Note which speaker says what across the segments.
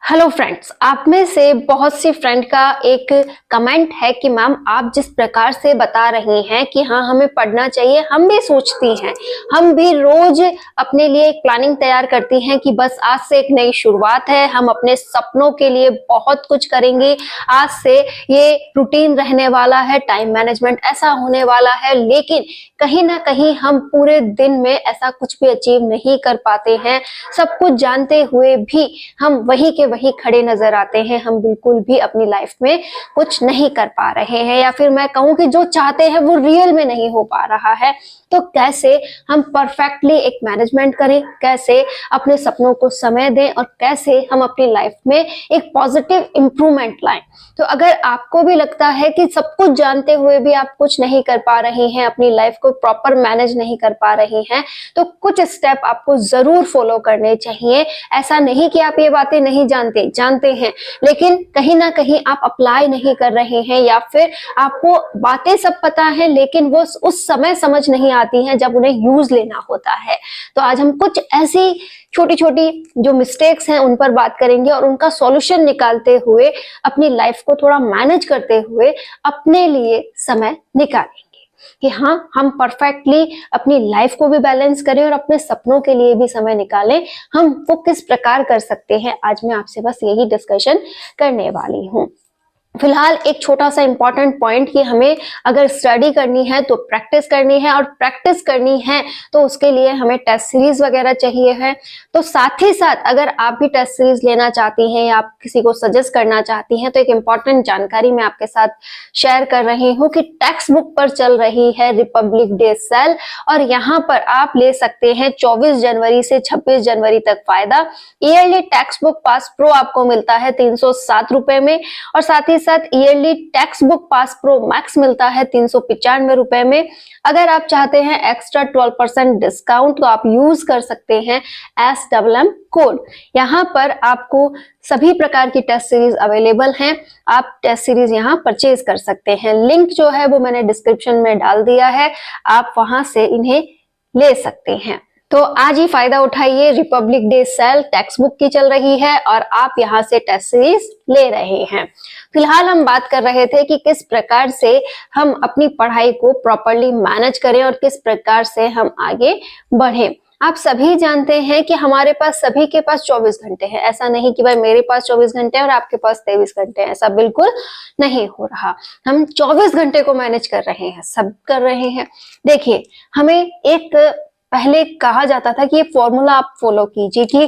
Speaker 1: Hello friends, आप में से बहुत सी फ्रेंड का एक कमेंट है कि मैम आप जिस प्रकार से बता रही हैं कि हाँ हमें पढ़ना चाहिए, हम भी सोचती हैं, हम भी रोज अपने लिए एक प्लानिंग तैयार करती हैं कि बस आज से एक नई शुरुआत है, हम अपने सपनों के लिए बहुत कुछ करेंगे, आज से ये रूटीन रहने वाला है, टाइम मैनेजमेंट ऐसा होने वाला है। लेकिन कहीं ना कहीं हम पूरे दिन में ऐसा कुछ भी अचीव नहीं कर पाते हैं। सब कुछ जानते हुए भी हम वही के वही खड़े नजर आते हैं, हम बिल्कुल भी अपनी लाइफ में कुछ नहीं कर पा रहे हैं, या फिर मैं कहूँ कि जो चाहते हैं वो रियल में नहीं हो पा रहा है। तो कैसे हम परफेक्टली एक मैनेजमेंट करें, कैसे अपने सपनों को समय दें और कैसे हम अपनी लाइफ में एक पॉजिटिव इंप्रूवमेंट लाएं। तो अगर आपको भी लगता है कि सब कुछ जानते हुए भी आप कुछ नहीं कर पा रहे हैं, अपनी लाइफ को प्रॉपर मैनेज नहीं कर पा रहे हैं, तो कुछ स्टेप आपको जरूर फॉलो करने चाहिए। ऐसा नहीं कि आप ये बातें नहीं जानते हैं, लेकिन कहीं ना कहीं आप अप्लाई नहीं कर रहे हैं, या फिर आपको बातें सब पता है लेकिन वो उस समय समझ नहीं आती हैं जब उन्हें यूज लेना होता है। तो आज हम कुछ ऐसी छोटी छोटी जो मिस्टेक्स हैं उन पर बात करेंगे और उनका सॉल्यूशन निकालते हुए अपनी लाइफ को थोड़ा मैनेज करते हुए अपने लिए समय निकालेंगे कि हाँ हम परफेक्टली अपनी लाइफ को भी बैलेंस करें और अपने सपनों के लिए भी समय निकालें। हम वो किस प्रकार कर सकते हैं, आज मैं आपसे बस यही डिस्कशन करने वाली हूँ। फिलहाल एक छोटा सा इंपॉर्टेंट पॉइंट कि हमें अगर स्टडी करनी है तो प्रैक्टिस करनी है, और प्रैक्टिस करनी है तो उसके लिए हमें टेस्ट सीरीज वगैरह चाहिए है। तो साथ ही साथ अगर आप भी टेस्ट सीरीज लेना चाहती हैं या आप किसी को सजेस्ट करना चाहती हैं, तो एक इंपॉर्टेंट जानकारी मैं आपके साथ शेयर कर रही हूँ कि टेक्स्ट बुक पर चल रही है रिपब्लिक डे सेल, और यहाँ पर आप ले सकते हैं 24 जनवरी से 26 जनवरी तक फायदा। Yearly text book pass pro आपको मिलता है 307 रुपए में, और साथ ही साथ yearly text book pass pro max मिलता है 395 रुपए में। अगर आप चाहते हैं एक्स्ट्रा 12% डिस्काउंट तो आप यूज कर सकते हैं SMM कोड। यहाँ पर आपको सभी प्रकार की टेस्ट सीरीज अवेलेबल हैं, आप टेस्ट सीरीज यहाँ परचेज कर सकते हैं। लिंक जो है वो मैंने डिस्क्रिप्शन में डाल दिया है, आप वहां से इन्हें ले सकते हैं। तो आज ही फायदा उठाइए, Republic Day sale textbook की चल रही है और आप यहाँ से टेस्ट सीरीज ले रहे हैं। फिलहाल हम बात कर रहे थे कि किस प्रकार से हम अपनी पढ़ाई को प्रॉपरली मैनेज करें और किस प्रकार से हम आगे बढ़ें। आप सभी जानते हैं कि हमारे पास सभी के पास 24 घंटे हैं। ऐसा नहीं कि भाई मेरे पास 24 घंटे और आपके पास 23 घंटे हैं, ऐसा बिल्कुल नहीं हो रहा। हम 24 घंटे को मैनेज कर रहे हैं, सब कर रहे हैं। देखिए, हमें एक पहले कहा जाता था कि ये फॉर्मूला आप फॉलो कीजिए कि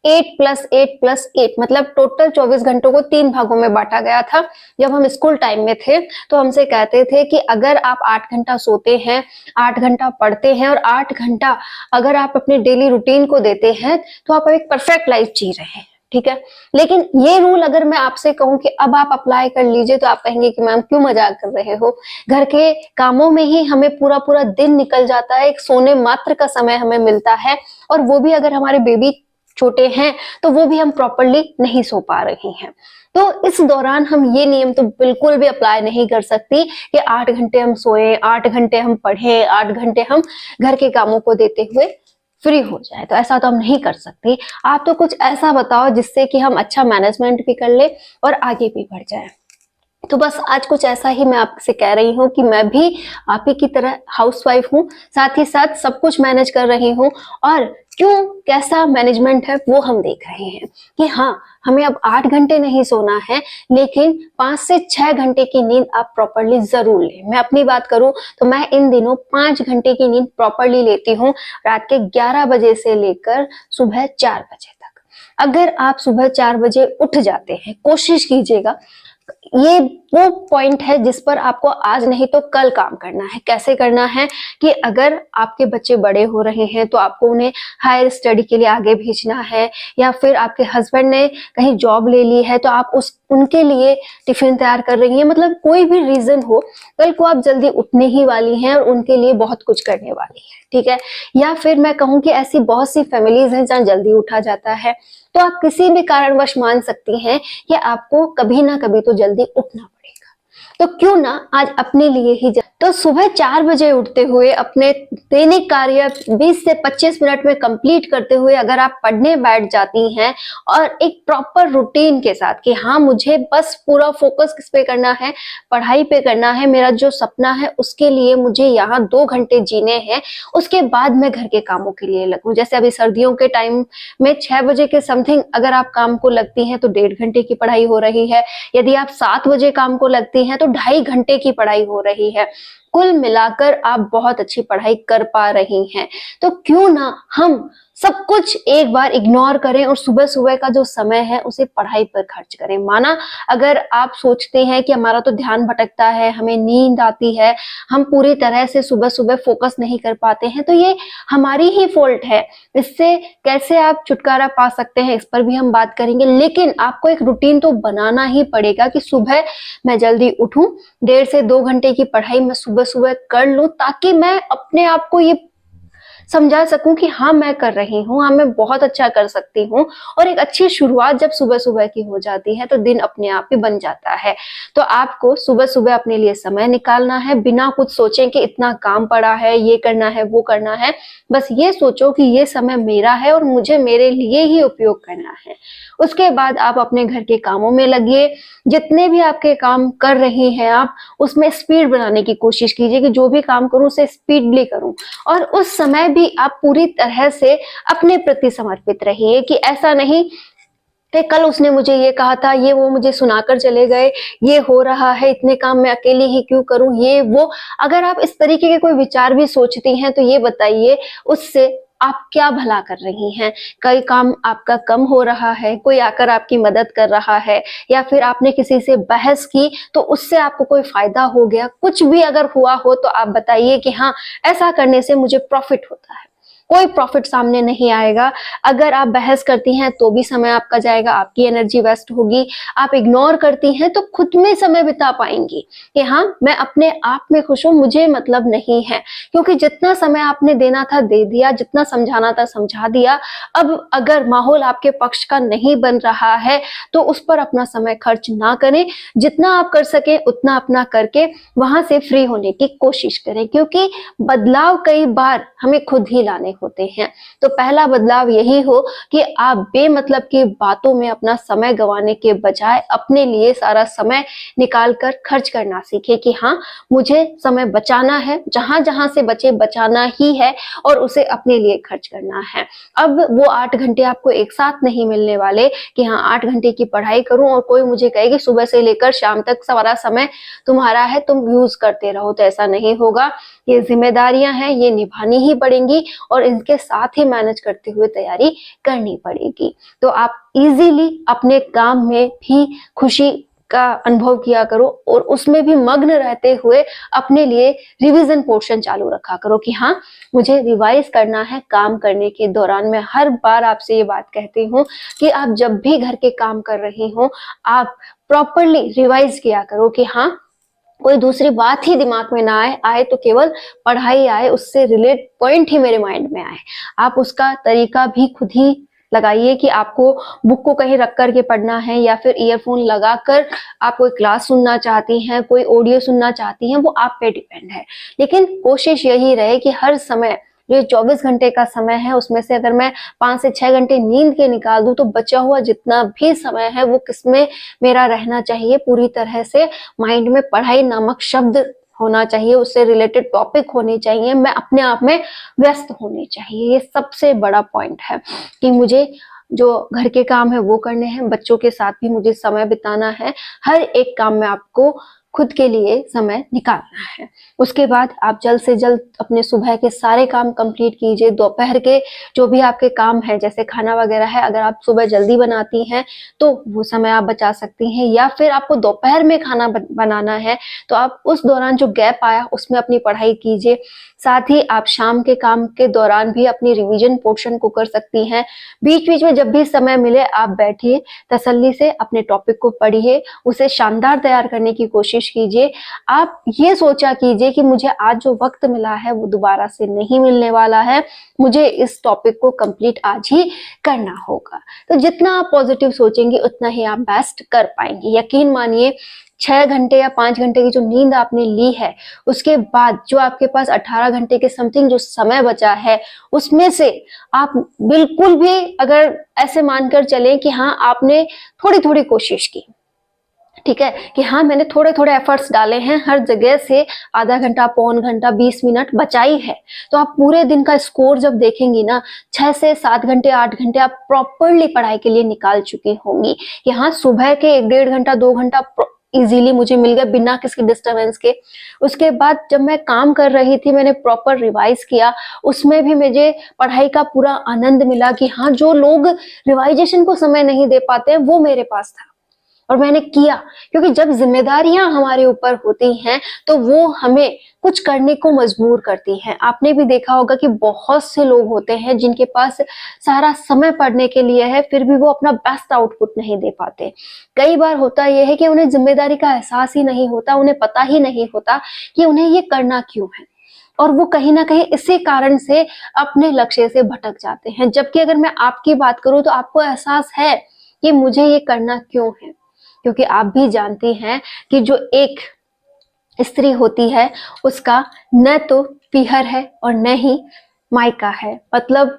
Speaker 1: 8 + 8 + 8 मतलब टोटल 24 घंटों को 3 भागों में बांटा गया था। जब हम स्कूल टाइम में थे तो हमसे कहते थे कि अगर आप 8 घंटा सोते हैं, 8 घंटा पढ़ते हैं और 8 घंटा अगर आप अपने डेली रूटीन को देते हैं तो आप एक परफेक्ट लाइफ जी रहे हैं, ठीक है। लेकिन ये रूल अगर मैं आपसे कहूं कि अब आप अप्लाई कर लीजिए तो आप कहेंगे कि मैम क्यों मजाक कर रहे हो, घर के कामों में ही हमें पूरा पूरा दिन निकल जाता है, एक सोने मात्र का समय हमें मिलता है, और वो भी अगर हमारे बेबी छोटे हैं तो वो भी हम प्रॉपरली नहीं सो पा रहे हैं। तो इस दौरान हम ये नियम तो बिल्कुल भी अप्लाई नहीं कर सकती कि 8 घंटे हम सोए, 8 घंटे हम पढ़े, 8 घंटे हम घर के कामों को देते हुए फ्री हो जाए। तो ऐसा तो हम नहीं कर सकते। आप तो कुछ ऐसा बताओ जिससे कि हम अच्छा मैनेजमेंट भी कर ले और आगे भी बढ़ जाए। तो बस आज कुछ ऐसा ही मैं आपसे कह रही हूँ कि मैं भी आप ही की तरह हाउसवाइफ हूँ, साथ ही साथ सब कुछ मैनेज कर रही हूँ, और क्यों कैसा मैनेजमेंट है वो हम देख रहे हैं कि हाँ हमें अब 8 घंटे नहीं सोना है, लेकिन 5 से 6 घंटे की नींद आप प्रॉपरली जरूर लें। मैं अपनी बात करूं तो मैं इन दिनों 5 घंटे की नींद प्रॉपरली लेती हूँ, रात के 11 बजे से लेकर सुबह 4 बजे तक। अगर आप सुबह 4 बजे उठ जाते हैं, कोशिश कीजिएगा, ये वो पॉइंट है जिस पर आपको आज नहीं तो कल काम करना है। कैसे करना है कि अगर आपके बच्चे बड़े हो रहे हैं तो आपको उन्हें हायर स्टडी के लिए आगे भेजना है, या फिर आपके हस्बैंड ने कहीं जॉब ले ली है तो आप उनके लिए टिफिन तैयार कर रही हैं, मतलब कोई भी रीजन हो, कल को आप जल्दी उठने ही वाली हैं और उनके लिए बहुत कुछ करने वाली हैं, ठीक है। या फिर मैं कहूँ कि ऐसी बहुत सी फैमिलीज हैं जहाँ जल्दी उठा जाता है, तो आप किसी भी कारणवश मान सकती हैं कि आपको कभी ना कभी तो जल्दी उठना पड़ेगा। तो क्यों ना आज अपने लिए ही तो सुबह 4 बजे उठते हुए अपने दैनिक कार्य 20 से 25 मिनट में कंप्लीट करते हुए अगर आप पढ़ने बैठ जाती हैं और एक प्रॉपर रूटीन के साथ कि हाँ मुझे बस पूरा फोकस किस पे करना है, पढ़ाई पे करना है, मेरा जो सपना है उसके लिए मुझे यहाँ 2 घंटे जीने हैं, उसके बाद मैं घर के कामों के लिए लगूं। जैसे अभी सर्दियों के टाइम में 6 बजे के समथिंग अगर आप काम को लगती हैं तो 1.5 घंटे की पढ़ाई हो रही है। यदि आप 7 बजे काम को लगती हैं तो 2.5 घंटे की पढ़ाई हो रही है। कुल मिलाकर आप बहुत अच्छी पढ़ाई कर पा रही हैं। तो क्यों ना हम सब कुछ एक बार इग्नोर करें और सुबह सुबह का जो समय है उसे पढ़ाई पर खर्च करें। माना अगर आप सोचते हैं कि हमारा तो ध्यान भटकता है, हमें नींद आती है, हम पूरी तरह से सुबह सुबह फोकस नहीं कर पाते हैं, तो ये हमारी ही फॉल्ट है। इससे कैसे आप छुटकारा पा सकते हैं इस पर भी हम बात करेंगे, लेकिन आपको एक रूटीन तो बनाना ही पड़ेगा कि सुबह मैं जल्दी उठूं, 1.5 से 2 घंटे की पढ़ाई मैं सुबह सुबह कर लूं, ताकि मैं अपने आप को ये समझा सकूं कि हाँ मैं कर रही हूँ, हाँ मैं बहुत अच्छा कर सकती हूँ। और एक अच्छी शुरुआत जब सुबह सुबह की हो जाती है तो दिन अपने आप ही बन जाता है। तो आपको सुबह सुबह अपने लिए समय निकालना है, बिना कुछ सोचे कि इतना काम पड़ा है, ये करना है, वो करना है। बस ये सोचो कि ये समय मेरा है और मुझे मेरे लिए ही उपयोग करना है। उसके बाद आप अपने घर के कामों में लगिए। जितने भी आपके काम कर रही हैं आप, उसमें स्पीड बनाने की कोशिश कीजिए कि जो भी काम करूं उसे स्पीडली करूं। और उस समय भी आप पूरी तरह से अपने प्रति समर्पित रहिए कि ऐसा नहीं कि कल उसने मुझे ये कहा था, ये वो मुझे सुनाकर चले गए, ये हो रहा है, इतने काम मैं अकेली ही क्यों करूं, ये वो। अगर आप इस तरीके के कोई विचार भी सोचती हैं तो ये बताइए उससे आप क्या भला कर रही हैं। कई काम आपका कम हो रहा है, कोई आकर आपकी मदद कर रहा है, या फिर आपने किसी से बहस की तो उससे आपको कोई फायदा हो गया, कुछ भी अगर हुआ हो तो आप बताइए कि हाँ ऐसा करने से मुझे प्रॉफिट होता है। कोई प्रॉफिट सामने नहीं आएगा। अगर आप बहस करती हैं तो भी समय आपका जाएगा, आपकी एनर्जी वेस्ट होगी। आप इग्नोर करती हैं तो खुद में समय बिता पाएंगी कि हाँ मैं अपने आप में खुश हूं, मुझे मतलब नहीं है। क्योंकि जितना समय आपने देना था दे दिया, जितना समझाना था समझा दिया। अब अगर माहौल आपके पक्ष का नहीं बन रहा है तो उस पर अपना समय खर्च ना करें। जितना आप कर सके उतना अपना करके वहां से फ्री होने की कोशिश करें, क्योंकि बदलाव कई बार हमें खुद ही लाने होते हैं। तो पहला बदलाव यही हो कि आप बेमतलब की बातों में अपना समय गंवाने के बजाय अपने लिए सारा समय निकाल कर खर्च करना सीखें कि हाँ मुझे समय बचाना है, जहां जहां से बचे बचाना ही है और उसे अपने लिए खर्च करना है। अब वो 8 घंटे आपको एक साथ नहीं मिलने वाले कि हाँ 8 घंटे की पढ़ाई करूं और कोई मुझे कहे कि सुबह से लेकर शाम तक सारा समय तुम्हारा है, तुम यूज करते रहो। तो ऐसा नहीं होगा। ये जिम्मेदारियां हैं, ये निभानी ही पड़ेंगी और इनके साथ ही मैनेज करते हुए तैयारी करनी पड़ेगी। तो आप इजीली अपने काम में भी खुशी का अनुभव किया करो और उसमें भी मग्न रहते हुए अपने लिए रिवीजन पोर्शन चालू रखा करो कि हाँ मुझे रिवाइज करना है काम करने के दौरान। मैं हर बार आपसे ये बात कहती हूँ कि आप जब भी घर के काम कर रही हो आप प्रॉपरली रिवाइज किया करो कि हाँ कोई दूसरी बात ही दिमाग में ना आए तो केवल पढ़ाई आए, उससे रिलेट पॉइंट ही मेरे माइंड में आए। आप उसका तरीका भी खुद ही लगाइए कि आपको बुक को कहीं रख करके पढ़ना है या फिर ईयरफोन लगाकर आप कोई क्लास सुनना चाहती हैं, कोई ऑडियो सुनना चाहती हैं, वो आप पे डिपेंड है। लेकिन कोशिश यही रहे कि हर समय जो 24 घंटे का समय है उसमें से अगर मैं 5 से 6 घंटे नींद के निकाल दूं तो बचा हुआ जितना भी समय है वो किसमें मेरा रहना चाहिए, पूरी तरह से माइंड में पढ़ाई नामक शब्द होना चाहिए, उससे रिलेटेड टॉपिक होने चाहिए, मैं अपने आप में व्यस्त होनी चाहिए। ये सबसे बड़ा पॉइंट है कि मुझे जो घर के काम है वो करने हैं, बच्चों के साथ भी मुझे समय बिताना है। हर एक काम में आपको खुद के लिए समय निकालना है। उसके बाद आप जल्द से जल्द अपने सुबह के सारे काम कंप्लीट कीजिए। दोपहर के जो भी आपके काम है जैसे खाना वगैरह है, अगर आप सुबह जल्दी बनाती हैं तो वो समय आप बचा सकती हैं, या फिर आपको दोपहर में खाना बनाना है तो आप उस दौरान जो गैप आया उसमें अपनी पढ़ाई कीजिए। साथ ही आप शाम के काम के दौरान भी अपनी रिवीजन पोर्शन को कर सकती हैं। बीच बीच में जब भी समय मिले आप बैठिए, तसल्ली से अपने टॉपिक को पढ़िए, उसे शानदार तैयार करने की कोशिश कीजिए। आप ये सोचा कीजिए कि मुझे आज जो वक्त मिला है वो दोबारा से नहीं मिलने वाला है, मुझे इस टॉपिक को कंप्लीट आज ही करना होगा। तो जितना आप पॉजिटिव सोचेंगे उतना ही आप बेस्ट कर पाएंगे। यकीन मानिए 6 घंटे या 5 घंटे की जो नींद आपने ली है, उसके बाद जो आपके पास 18 घंटे के समथिंग जो समय बचा है, उसमें से आप बिल्कुल भी अगर ऐसे मानकर चलें कि हाँ आपने थोड़ी थोड़ी कोशिश की, ठीक है, कि हाँ मैंने थोड़े थोड़े एफर्ट्स डाले हैं, हर जगह से आधा घंटा, पौन घंटा, 20 मिनट बचाई है, तो आप पूरे दिन का स्कोर जब देखेंगी ना, 6 से 7 घंटे, 8 घंटे आप प्रॉपरली पढ़ाई के लिए निकाल चुकी होंगी। कि हाँ सुबह के 1 डेढ़ घंटा 2 घंटा इजीली मुझे मिल गया बिना किसी डिस्टरबेंस के। उसके बाद जब मैं काम कर रही थी, मैंने प्रॉपर रिवाइज किया, उसमें भी मुझे पढ़ाई का पूरा आनंद मिला कि हाँ जो लोग रिवाइजेशन को समय नहीं दे पाते हैं वो मेरे पास था और मैंने किया। क्योंकि जब जिम्मेदारियां हमारे ऊपर होती हैं तो वो हमें कुछ करने को मजबूर करती हैं। आपने भी देखा होगा कि बहुत से लोग होते हैं जिनके पास सारा समय पढ़ने के लिए है, फिर भी वो अपना बेस्ट आउटपुट नहीं दे पाते। कई बार होता यह है कि उन्हें जिम्मेदारी का एहसास ही नहीं होता, उन्हें पता ही नहीं होता कि उन्हें ये करना क्यों है, और वो कहीं ना कहीं इसी कारण से अपने लक्ष्य से भटक जाते हैं। जबकि अगर मैं आपकी बात करूं तो आपको एहसास है कि मुझे ये करना क्यों है, क्योंकि आप भी जानती हैं कि जो एक स्त्री होती है उसका न तो पीहर है और न ही मायका है। मतलब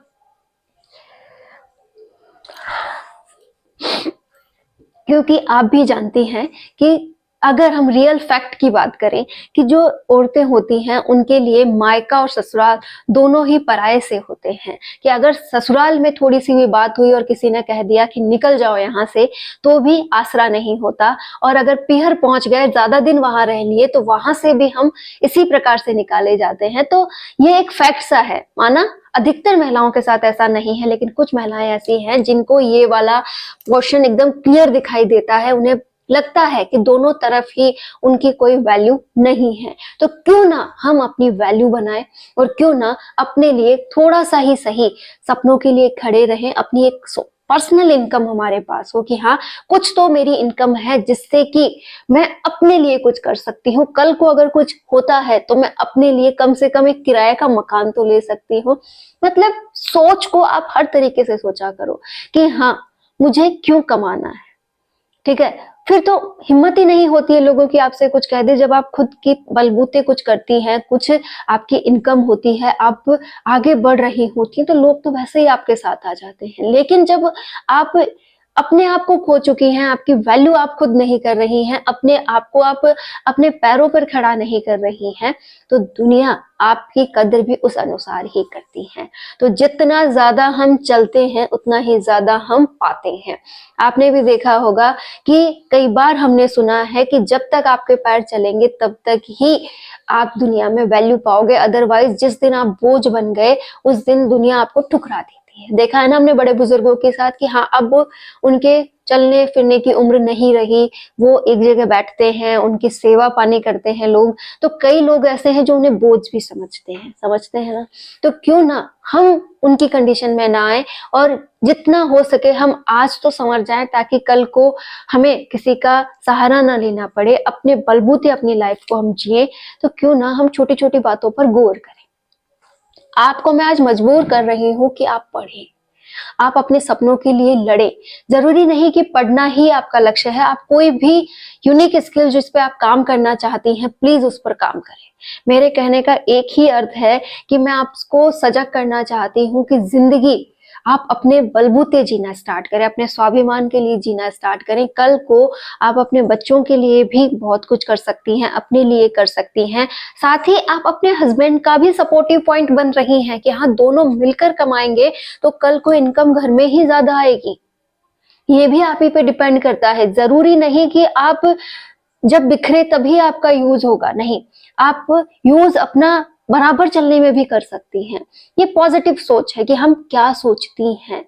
Speaker 1: क्योंकि आप भी जानती हैं कि अगर हम रियल फैक्ट की बात करें कि जो औरतें होती हैं उनके लिए मायका और ससुराल दोनों ही पराये से होते हैं। कि अगर ससुराल में थोड़ी सी भी बात हुई और किसी ने कह दिया कि निकल जाओ यहाँ से, तो भी आसरा नहीं होता, और अगर पीहर पहुंच गए, ज्यादा दिन वहां रह लिए, तो वहां से भी हम इसी प्रकार से निकाले जाते हैं। तो ये एक फैक्ट सा है, माना अधिकतर महिलाओं के साथ ऐसा नहीं है, लेकिन कुछ महिलाएं ऐसी हैं जिनको ये वाला क्वेश्चन एकदम क्लियर दिखाई देता है। उन्हें लगता है कि दोनों तरफ ही उनकी कोई वैल्यू नहीं है। तो क्यों ना हम अपनी वैल्यू बनाएं और क्यों ना अपने लिए थोड़ा सा ही सही सपनों के लिए खड़े रहें। अपनी एक पर्सनल इनकम हमारे पास हो कि हाँ कुछ तो मेरी इनकम है जिससे कि मैं अपने लिए कुछ कर सकती हूँ। कल को अगर कुछ होता है तो मैं अपने लिए कम से कम एक किराए का मकान तो ले सकती हूँ। मतलब सोच को आप हर तरीके से सोचा करो कि हाँ मुझे क्यों कमाना है, ठीक है। फिर तो हिम्मत ही नहीं होती है लोगों की आपसे कुछ कह दे। जब आप खुद की बलबूते कुछ करती हैं, कुछ आपकी इनकम होती है, आप आगे बढ़ रही होती हैं, तो लोग तो वैसे ही आपके साथ आ जाते हैं। लेकिन जब आप अपने आप को खो चुकी हैं, आपकी वैल्यू आप खुद नहीं कर रही हैं, अपने आप को आप अपने पैरों पर खड़ा नहीं कर रही हैं, तो दुनिया आपकी कदर भी उस अनुसार ही करती है। तो जितना ज्यादा हम चलते हैं उतना ही ज्यादा हम पाते हैं। आपने भी देखा होगा कि कई बार हमने सुना है कि जब तक आपके पैर चलेंगे तब तक ही आप दुनिया में वैल्यू पाओगे, अदरवाइज जिस दिन आप बोझ बन गए उस दिन दुनिया आपको ठुकरा देती है। देखा है ना हमने बड़े बुजुर्गों के साथ कि हाँ अब उनके चलने फिरने की उम्र नहीं रही, वो एक जगह बैठते हैं, उनकी सेवा पानी करते हैं लोग। तो कई लोग ऐसे हैं जो उन्हें बोझ भी समझते हैं ना। तो क्यों ना हम उनकी कंडीशन में ना आए और जितना हो सके हम आज तो संवर जाएं, ताकि कल को हमें किसी का सहारा ना लेना पड़े, अपने बलबूते अपनी लाइफ को हम जिए। तो क्यों ना हम छोटी छोटी बातों पर गौर करें। आपको मैं आज मजबूर कर रही हूँ कि आप पढ़ें, आप अपने सपनों के लिए लड़े। जरूरी नहीं कि पढ़ना ही आपका लक्ष्य है, आप कोई भी यूनिक स्किल जिस पे आप काम करना चाहती हैं प्लीज उस पर काम करें। मेरे कहने का एक ही अर्थ है कि मैं आपको सजग करना चाहती हूँ कि जिंदगी आप अपने बलबूते जीना स्टार्ट करें, अपने स्वाभिमान के लिए जीना स्टार्ट करें। कल को आप अपने बच्चों के लिए भी बहुत कुछ कर सकती हैं, अपने लिए कर सकती हैं। साथ ही आप अपने हस्बैंड का भी सपोर्टिव पॉइंट बन रही हैं कि हाँ दोनों मिलकर कमाएंगे तो कल को इनकम घर में ही ज्यादा आएगी। ये भी आप ही पे डिपेंड करता है। जरूरी नहीं कि आप जब बिखरे तभी आपका यूज होगा, नहीं, आप यूज अपना बराबर चलने में भी कर सकती हैं। ये पॉजिटिव सोच है कि हम क्या सोचती हैं।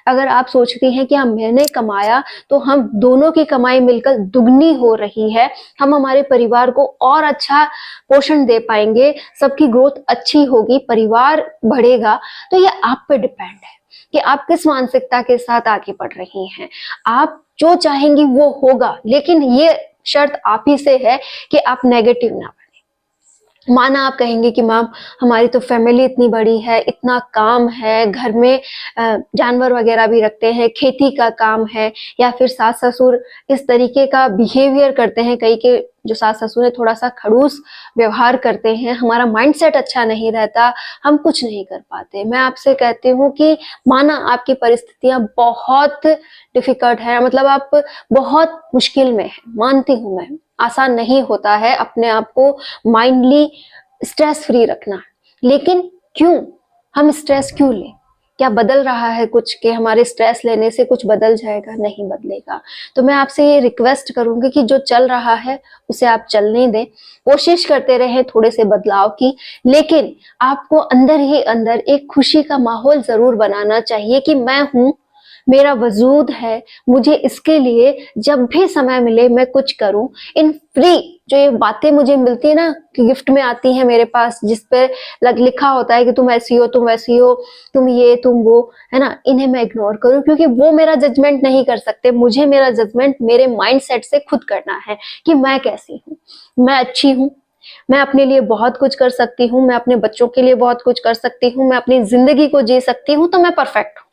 Speaker 1: अगर आप सोचती हैं कि हम मैंने कमाया तो हम दोनों की कमाई मिलकर दुगनी हो रही है, हम हमारे परिवार को और अच्छा पोषण दे पाएंगे, सबकी ग्रोथ अच्छी होगी, परिवार बढ़ेगा, तो ये आप पे डिपेंड है कि आप किस मानसिकता के साथ आगे बढ़ रही हैं। आप जो चाहेंगी वो होगा, लेकिन ये शर्त आप ही से है कि आप नेगेटिव ना बने। माना आप कहेंगे कि मैम हमारी तो फैमिली इतनी बड़ी है, इतना काम है, घर में जानवर वगैरह भी रखते हैं, खेती का काम है, या फिर सास-ससुर इस तरीके का बिहेवियर करते हैं, कई के जो सास-ससुर है थोड़ा-सा खड़ूस व्यवहार करते हैं, हमारा माइंडसेट अच्छा नहीं रहता, हम कुछ नहीं कर पाते। मैं आपसे कहती हूँ कि माना आपकी परिस्थितियाँ बहुत डिफ़िकल्ट है, मतलब आप बहुत मुश्किल में हैं, मानती हूँ मैं। आसान नहीं होता है अपने आप को माइंडली स्ट्रेस फ्री रखना, लेकिन क्यों हम स्ट्रेस क्यों लें? क्या बदल रहा है कुछ कि हमारे स्ट्रेस लेने से कुछ बदल जाएगा? नहीं बदलेगा। तो मैं आपसे ये रिक्वेस्ट करूंगी कि जो चल रहा है उसे आप चलने दें, कोशिश करते रहें थोड़े से बदलाव की, लेकिन आपको अंदर ही अंदर एक खुशी का माहौल जरूर बनाना चाहिए कि मैं हूं, मेरा वजूद है, मुझे इसके लिए जब भी समय मिले मैं कुछ करूं। इन फ्री जो ये बातें मुझे मिलती है ना कि गिफ्ट में आती है मेरे पास, जिस पे लिखा होता है कि तुम ऐसी हो, तुम वैसी हो, तुम ये तुम वो, है ना, इन्हें मैं इग्नोर करूं क्योंकि वो मेरा जजमेंट नहीं कर सकते। मुझे मेरा जजमेंट मेरे माइंड सेट से खुद करना है कि मैं कैसी हूँ, मैं अच्छी हूँ, मैं अपने लिए बहुत कुछ कर सकती हूँ, मैं अपने बच्चों के लिए बहुत कुछ कर सकती हूँ, मैं अपनी जिंदगी को जी सकती हूँ, तो मैं परफेक्ट हूँ।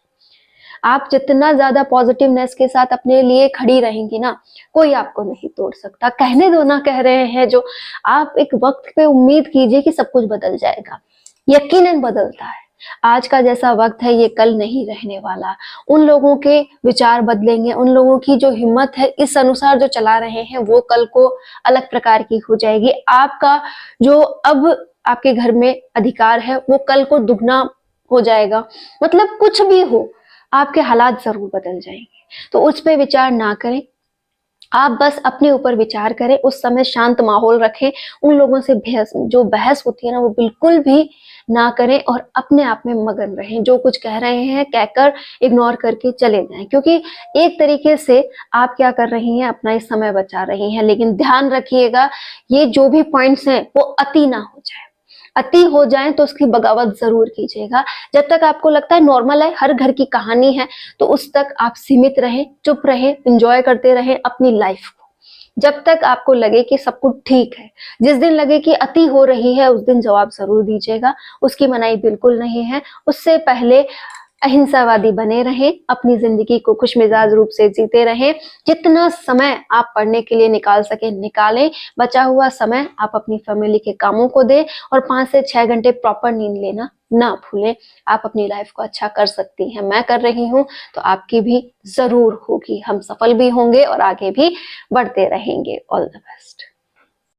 Speaker 1: आप जितना ज्यादा पॉजिटिवनेस के साथ अपने लिए खड़ी रहेंगी ना, कोई आपको नहीं तोड़ सकता। कहने दो ना, कह रहे हैं जो, आप एक वक्त पे उम्मीद कीजिए कि सब कुछ बदल जाएगा, यकीनन बदलता है। आज का जैसा वक्त है ये कल नहीं रहने वाला। उन लोगों के विचार बदलेंगे, उन लोगों की जो हिम्मत है इस अनुसार जो चला रहे हैं वो कल को अलग प्रकार की हो जाएगी। आपका जो अब आपके घर में अधिकार है वो कल को दुगना हो जाएगा। मतलब कुछ भी हो, आपके हालात जरूर बदल जाएंगे। तो उस पर विचार ना करें, आप बस अपने ऊपर विचार करें, उस समय शांत माहौल रखें, उन लोगों से बहस होती है ना वो बिल्कुल भी ना करें, और अपने आप में मगन रहें। जो कुछ कह रहे हैं कहकर इग्नोर करके चले जाएं, क्योंकि एक तरीके से आप क्या कर रही हैं, अपना इस समय बचा रही हैं। लेकिन ध्यान रखिएगा ये जो भी पॉइंट्स हैं वो अति ना हो जाए। अति हो जाए तो उसकी बगावत जरूर कीजिएगा। जब तक आपको लगता है नॉर्मल है, हर घर की कहानी है, तो उस तक आप सीमित रहें, चुप रहें, एंजॉय करते रहें अपनी लाइफ को, जब तक आपको लगे कि सब कुछ ठीक है। जिस दिन लगे कि अति हो रही है उस दिन जवाब जरूर दीजिएगा, उसकी मनाही बिल्कुल नहीं है। उससे पहले अहिंसावादी बने रहें, अपनी जिंदगी को खुशमिजाज रूप से जीते रहें। जितना समय आप पढ़ने के लिए निकाल सके निकालें, बचा हुआ समय आप अपनी फैमिली के कामों को दें, और 5 से 6 घंटे प्रॉपर नींद लेना ना भूलें। आप अपनी लाइफ को अच्छा कर सकती हैं, मैं कर रही हूँ तो आपकी भी जरूर होगी। हम सफल भी होंगे और आगे भी बढ़ते रहेंगे। All the best.